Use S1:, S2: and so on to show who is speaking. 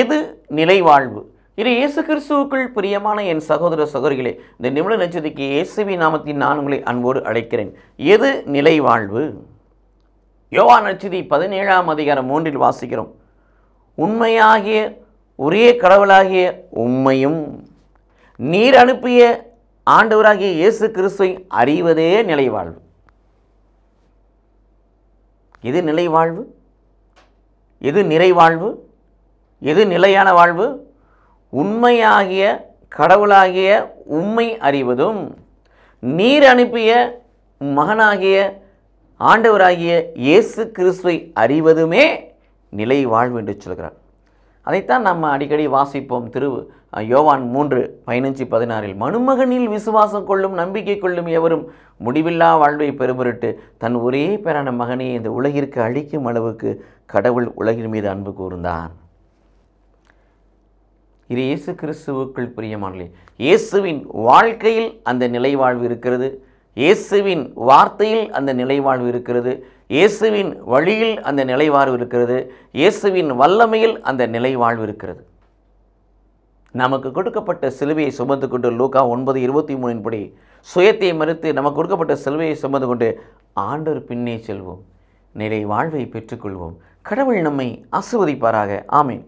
S1: எது நிலை வாழ்வு? இது இயேசு கிறிஸ்துவுக்குள் பிரியமான என் சகோதர சகோதரிகளே, இந்த நிமிட நட்சத்திரக்கு இயேசுவின் நாமத்தின் நான் உங்களை அன்போடு அழைக்கிறேன். எது நிலை வாழ்வு? யோவான் நட்சத்திரம் 17 வாசிக்கிறோம். உண்மையாகிய ஒரே கடவுளாகிய உம்மையும் நீர் அனுப்பிய ஆண்டவராகிய இயேசு கிறிஸ்துவை அறிவதே நிலை வாழ்வு. எது நிலை வாழ்வு? எது நிறை வாழ்வு? எது நிலையான வாழ்வு? உண்மையாகிய கடவுளாகிய உம்மை அறிவதும் நீர் அனுப்பிய மகனாகிய ஆண்டவராகிய இயேசு கிறிஸ்துவை அறிவதுமே நிலை வாழ்வு என்று சொல்கிறார். அதைத்தான் நம்ம அடிக்கடி வாசிப்போம். யோவான் 3:15-16 மனுமகனில் விசுவாசம் கொள்ளும் நம்பிக்கை கொள்ளும் எவரும் முடிவில்லா வாழ்வை பெறுபொருட்டு தன் ஒரே பேரான மகனை இந்த உலகிற்கு அளிக்கும் அளவுக்கு கடவுள் உலகின் மீது அன்பு கூர்ந்தார். இது இயேசு கிறிஸ்துவுக்குள் பிரியமானே, இயேசுவின் வாழ்க்கையில் அந்த நிலை வாழ்வு இருக்கிறது. இயேசுவின் வார்த்தையில் அந்த நிலைவாழ்வு இருக்கிறது. இயேசுவின் வழியில் அந்த நிலைவாழ்வு இருக்கிறது. இயேசுவின் வல்லமையில் அந்த நிலைவாழ்வு இருக்கிறது. நமக்கு கொடுக்கப்பட்ட சிலுவையை சுமந்து கொண்டு லூக்கா 9:23 படி சுயத்தை மறுத்து நமக்கு கொடுக்கப்பட்ட சிலுவையை சுமந்து கொண்டு ஆண்டவர் பின்னே செல்வோம். நிலை வாழ்வை பெற்றுக்கொள்வோம். கடவுள் நம்மை ஆசீர்வதிப்பாராக. ஆமென்.